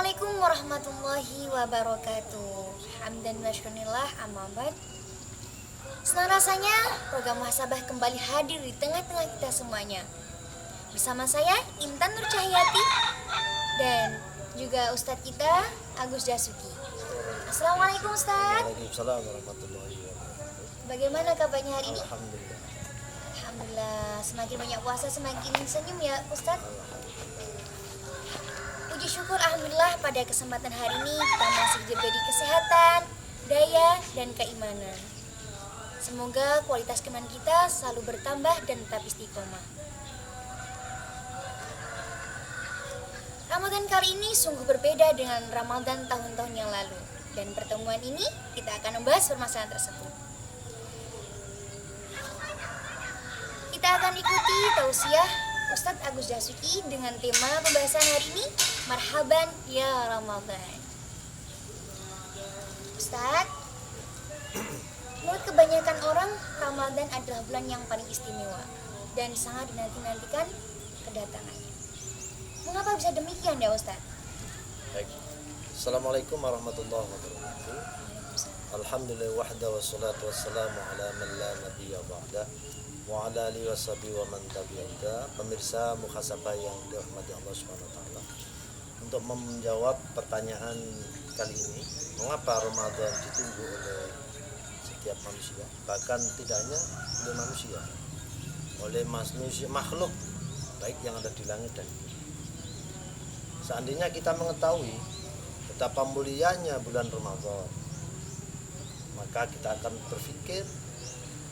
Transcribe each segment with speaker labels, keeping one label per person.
Speaker 1: Assalamualaikum warahmatullahi wabarakatuh. Hamdan wa syukurillah, amma ba'd. Senang rasanya program Muhasabah kembali hadir di tengah-tengah kita semuanya. Bersama saya Intan Nur Cahyati dan juga Ustadz kita Agus Dasuki. Assalamualaikum Ustadz.
Speaker 2: Waalaikumsalam warahmatullahi wabarakatuh.
Speaker 1: Bagaimana kabarnya hari ini?
Speaker 2: Alhamdulillah.
Speaker 1: Alhamdulillah, semakin banyak puasa semakin senyum ya Ustadz. Puji syukur alhamdulillah pada kesempatan hari ini kita masih diberi kesehatan, daya, dan keimanan. Semoga kualitas keimanan kita selalu bertambah dan tetap istiqomah. Ramadan kali ini sungguh berbeda dengan Ramadan tahun-tahun yang lalu. Dan pertemuan ini kita akan membahas permasalahan tersebut. Kita akan ikuti tausiah Ustadz Agus Dasuki dengan tema pembahasan hari ini, Marhaban ya Ramadan. Ustadz, menurut kebanyakan orang, Ramadan adalah bulan yang paling istimewa dan sangat dinanti-nantikan kedatangannya. Mengapa bisa demikian ya Ustadz?
Speaker 2: Baik. Assalamualaikum warahmatullahi wabarakatuh. Alhamdulillah wahda wassalatu wassalamu ala man la nabiyya ba'da wa ala alihi washabihi wa man tabi'ahu. Pemirsa Muhasabah yang dirahmati Allah Subhanahu wa taala. Untuk menjawab pertanyaan kali ini, mengapa Ramadan ditunggu oleh setiap manusia, bahkan tidak hanya oleh manusia, oleh manusia makhluk baik yang ada di langit dan bumi. Seandainya kita mengetahui betapa mulianya bulan Ramadan, maka kita akan berpikir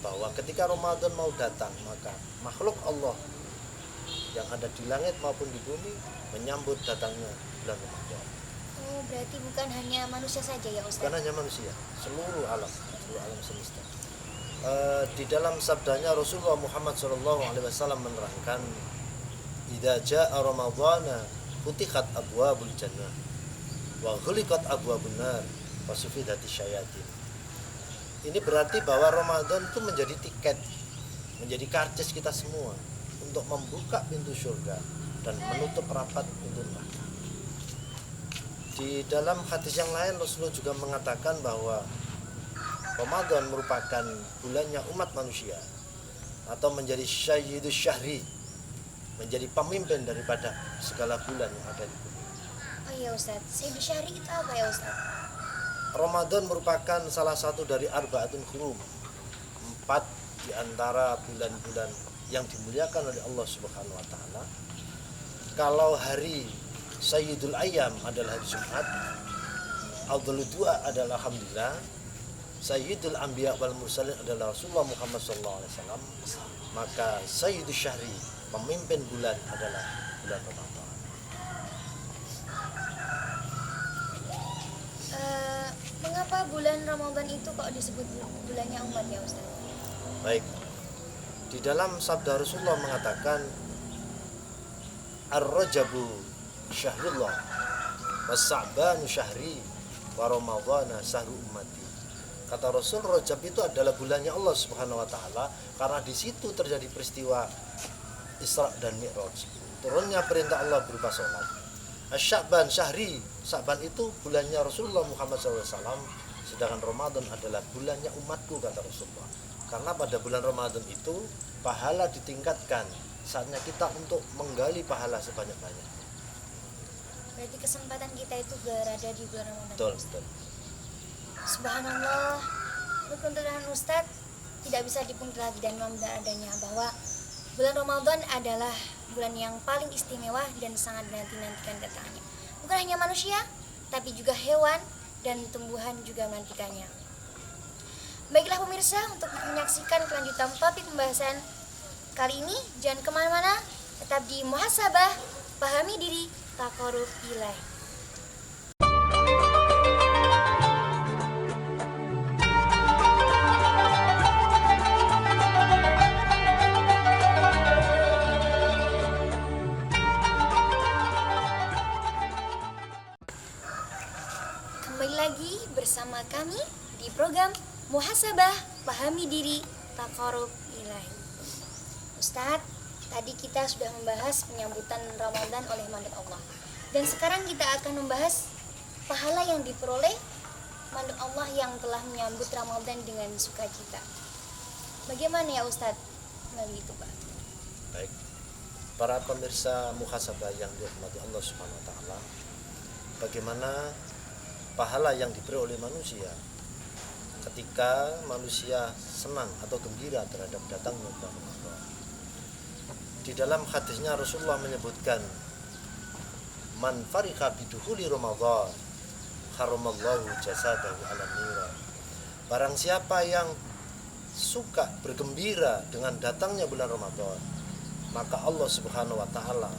Speaker 2: bahwa ketika Ramadan mau datang, maka makhluk Allah yang ada di langit maupun di bumi menyambut datangnya bulan Ramadan.
Speaker 1: Oh, berarti bukan hanya manusia saja ya Ustaz?
Speaker 2: Bukan hanya manusia, seluruh alam semesta. Di dalam sabdanya Rasulullah Muhammad SAW menerangkan, "Idza jaa Ramadhana futihat abwabul jannah wa ghuliqat abwabun nar wa sufidati syayatin." Ini berarti bahwa Ramadan itu menjadi tiket, menjadi karcis kita semua untuk membuka pintu surga dan menutup rapat pintu neraka. Di dalam hadis yang lain Rasulullah juga mengatakan bahwa Ramadan merupakan bulannya umat manusia atau menjadi sayyidus syahri, menjadi pemimpin daripada segala bulan yang ada di bumi.
Speaker 1: Oh iya Ustaz, sayyidus syahri itu apa ya Ustaz?
Speaker 2: Ramadan merupakan salah satu dari arba'atun hurum, 4 di antara bulan-bulan yang dimuliakan oleh Allah Subhanahu wa taala. Kalau hari Sayyidul Ayyam adalah hari Jumat, Afdhalud Du'a adalah alhamdulillah, Sayyidul Anbiya wal Mursalin adalah Rasulullah Muhammad SAW, maka Sayyidus Syahri, pemimpin bulan adalah bulan Ramadan.
Speaker 1: Mengapa bulan Ramadan itu kok disebut bulannya umat ya Ustaz?
Speaker 2: Baik. Di dalam sabda Rasulullah mengatakan, Ar-Rajabu syahrullah was-Sa'banu syahri wa Ramadhana syahru ummati. Kata Rasul, Rajab itu adalah bulannya Allah Subhanahu wa taala karena di situ terjadi peristiwa Isra dan Mi'raj. Turunnya perintah Allah berupa salat. Asy-Sya'ban syahri, Sya'ban itu bulannya Rasulullah Muhammad SAW, sedangkan Ramadan adalah bulannya umatku, kata Rasulullah. Karena pada bulan Ramadan itu pahala ditingkatkan, saatnya kita untuk menggali pahala sebanyak-banyaknya.
Speaker 1: Berarti kesempatan kita itu berada di bulan Ramadan.
Speaker 2: Betul.
Speaker 1: Subhanallah, menurut Ustaz tidak bisa dipungkiri lagi dan adanya bahwa bulan Ramadan adalah bulan yang paling istimewa dan sangat dinanti-nantikan datangnya. Bukan hanya manusia, tapi juga hewan dan tumbuhan juga menantikannya. Baiklah pemirsa, untuk menyaksikan kelanjutan topik pembahasan kali ini, jangan kemana-mana, tetap di Muhasabah, pahami diri, taqarrub ilahi. Kembali lagi bersama kami di program Muhasabah, pahami diri, taqarrub ilahi. Ustadz, tadi kita sudah membahas penyambutan Ramadan oleh mandat Allah. Dan sekarang kita akan membahas pahala yang diperoleh makhluk Allah yang telah menyambut Ramadan dengan sukacita. Bagaimana ya Ustadz melalui itu Pak?
Speaker 2: Baik, para pemirsa muhasabah yang dirahmati Allah Subhanahu wa taala, bagaimana pahala yang diberi oleh manusia ketika manusia senang atau gembira terhadap datangnya bulan Ramadan. Di dalam hadisnya Rasulullah menyebutkan, man farika bidukhuli Ramadan haramallahu jasadahu ala nira. Barang siapa yang suka bergembira dengan datangnya bulan Ramadan, maka Allah Subhanahu wa taala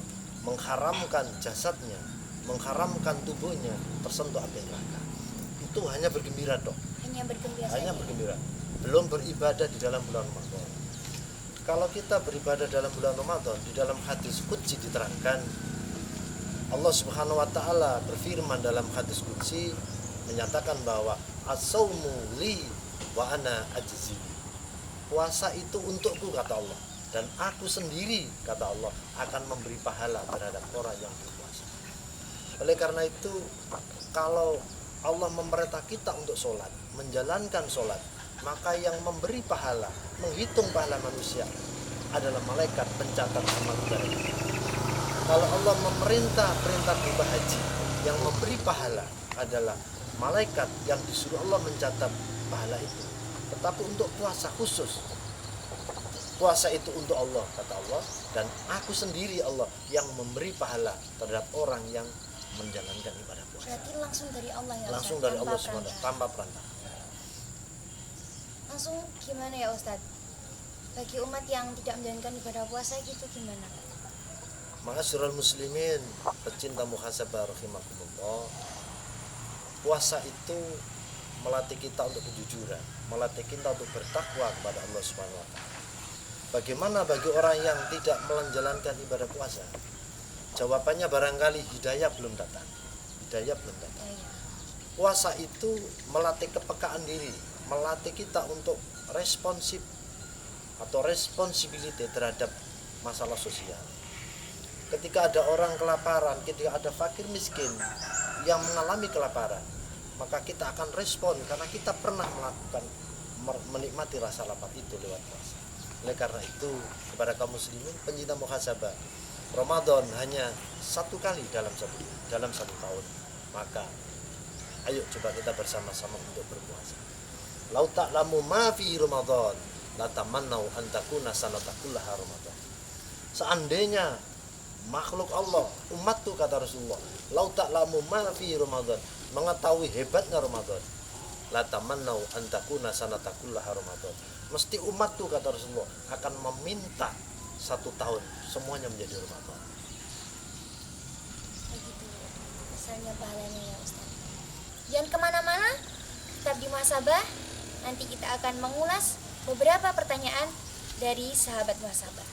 Speaker 2: mengharamkan jasadnya, mengharamkan tubuhnya tersentuh api neraka. Itu hanya bergembira dok. Hanya bergembira. Belum beribadah di dalam bulan Ramadan. Kalau kita beribadah dalam bulan Ramadan, di dalam hadis qudsi diterangkan, Allah Subhanahu wa taala berfirman dalam hadis qudsi menyatakan bahwa as-saumu li wa ana ajzi. Puasa itu untukku kata Allah, dan aku sendiri kata Allah akan memberi pahala terhadap orang yang berpuasa. Oleh karena itu, kalau Allah memerintah kita untuk sholat, menjalankan sholat, maka yang memberi pahala, menghitung pahala manusia adalah malaikat pencatat amal ibadah. Kalau Allah memerintah perintah berupa haji, yang memberi pahala adalah malaikat yang disuruh Allah mencatat pahala itu. Tetapi untuk puasa khusus, puasa itu untuk Allah kata Allah, dan aku sendiri Allah yang memberi pahala terhadap orang yang menjalankan ibadah puasa.
Speaker 1: Berarti langsung dari Allah ya Ustaz?
Speaker 2: Langsung dari Allah SWT tanpa perantara.
Speaker 1: Langsung gimana ya Ustadz? Bagi umat yang tidak menjalankan ibadah puasa gitu gimana?
Speaker 2: Ma'asyiral muslimin, pecinta muhasabah rahimakumullah. Puasa itu melatih kita untuk kejujuran, melatih kita untuk bertakwa kepada Allah Subhanahu wa taala. Bagaimana bagi orang yang tidak menjalankan ibadah puasa? Jawabannya barangkali hidayah belum datang. Hidayah belum datang. Puasa itu melatih kepekaan diri, melatih kita untuk responsif atau responsibility terhadap masalah sosial. Ketika ada orang kelaparan, ketika ada fakir miskin yang mengalami kelaparan, maka kita akan respon karena kita pernah menikmati rasa lapar itu lewat puasa. Oleh karena itu, kepada kaum muslimin pencinta muhasabah, Ramadan hanya satu kali dalam satu tahun. Maka ayo coba kita bersama-sama untuk berpuasa. Lau ta'lamu ma fi Ramadan la tamannau an takuna sanatakullaha Ramadan. Seandainya makhluk Allah, umatku kata Rasulullah, lau ta'lamu ma fi Ramadan, mengetahui hebatnya Ramadan, la tamannau an takuna sanatakullaha Ramadan. Mesti umatku kata Rasulullah akan meminta satu tahun semuanya menjadi Ramadan.
Speaker 1: Begitu besarnya pahalanya ya Ustaz. Jangan kemana-mana, tetap di muhasabah. Nanti kita akan mengulas beberapa pertanyaan dari sahabat muhasabah.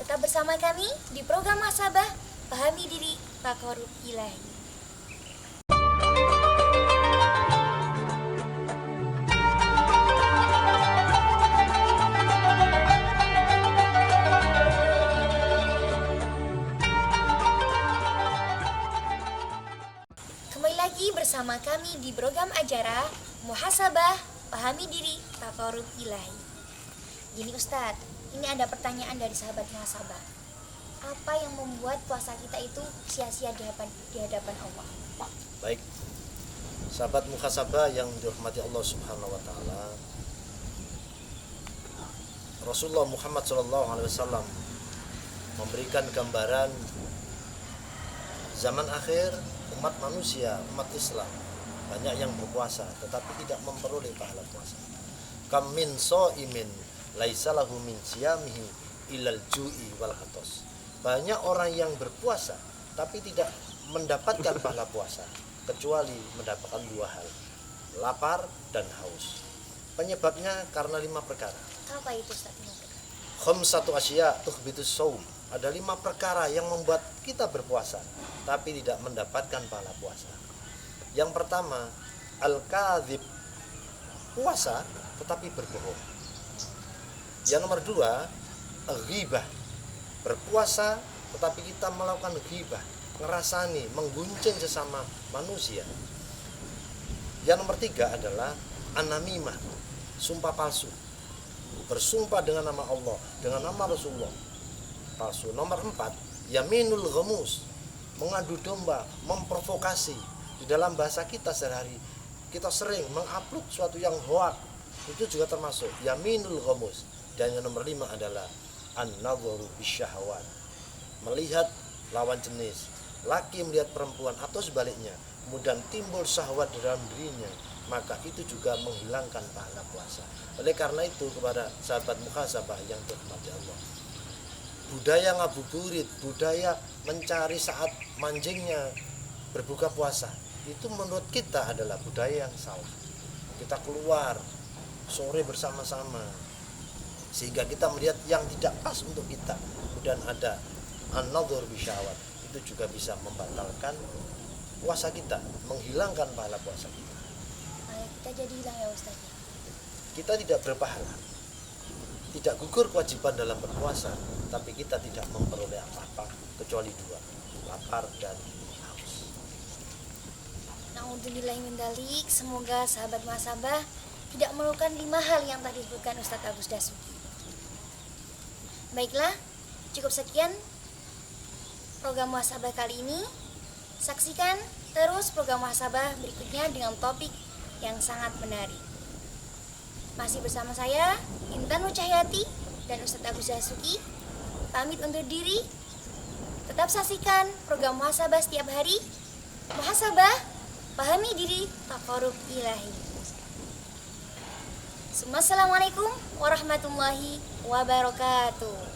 Speaker 1: Tetap bersama kami di program muhasabah, pahami diri, taqarrub ilahi. Kembali lagi bersama kami di program acara Muhasabah, pahami diri, taqarrub ilahi. Gini Ustadz, ini ada pertanyaan dari sahabat muhasabah. Apa yang membuat puasa kita itu sia-sia di hadapan Allah?
Speaker 2: Baik, sahabat muhasabah yang dirahmati Allah Subhanahu wa taala, Rasulullah Muhammad SAW memberikan gambaran zaman akhir umat manusia, umat Islam banyak yang berpuasa tetapi tidak memperoleh pahala puasa. Kam min shaimin laisa lahu min siyamihi ilal ju'i wal atos. Banyak orang yang berpuasa tapi tidak mendapatkan pahala puasa kecuali mendapatkan dua hal, lapar dan haus. Penyebabnya karena 5 perkara.
Speaker 1: Apa itu Ustaz?
Speaker 2: Khamsatu asya tuhbitus shaum. Ada 5 perkara yang membuat kita berpuasa tapi tidak mendapatkan pahala puasa. Yang pertama, al-kadzib, puasa tetapi berbohong. Yang nomor 2, ghibah, berpuasa tetapi kita melakukan ghibah, ngerasani, mengguncing sesama manusia. Yang nomor 3 adalah an-namimah, sumpah palsu. Bersumpah dengan nama Allah, dengan nama Rasulullah, palsu. Nomor 4, yaminul ghamus, mengadu domba, memprovokasi. Di dalam bahasa kita sehari-hari kita sering mengupload suatu yang hoak, itu juga termasuk yaminul ghamus. Dan yang nomor 5 adalah an-nadharu bisyahwat, melihat lawan jenis, laki melihat perempuan atau sebaliknya, kemudian timbul syahwat di dalam dirinya, maka itu juga menghilangkan pahala puasa. Oleh karena itu, kepada sahabat muhasabah yang dirahmati Allah, budaya ngabuburit, budaya mencari saat manjingnya berbuka puasa, itu menurut kita adalah budaya yang salah. Kita keluar sore bersama-sama sehingga kita melihat yang tidak pas untuk kita, kemudian ada an-nadhar bisyahwat, itu juga bisa membatalkan puasa kita, menghilangkan pahala puasa kita.
Speaker 1: Kita jadi hilang ya Ustaz.
Speaker 2: Kita tidak berpahala, tidak gugur kewajiban dalam berpuasa, tapi kita tidak memperoleh apa-apa kecuali 2, lapar dan haus.
Speaker 1: Na'udzubillahi min dzalik. Semoga sahabat muhasabah tidak melakukan 5 hal yang tadi disebutkan Ustadz Agus Dasuki. Baiklah, cukup sekian program muhasabah kali ini. Saksikan terus program muhasabah berikutnya dengan topik yang sangat menarik. Masih bersama saya, Intan Nur Cahyati dan Ustadz Agus Dasuki. Pamit undur diri. Tetap saksikan program muhasabah setiap hari. Muhasabah, pahami diri, taqarrub ilahi. Assalamualaikum warahmatullahi wabarakatuh.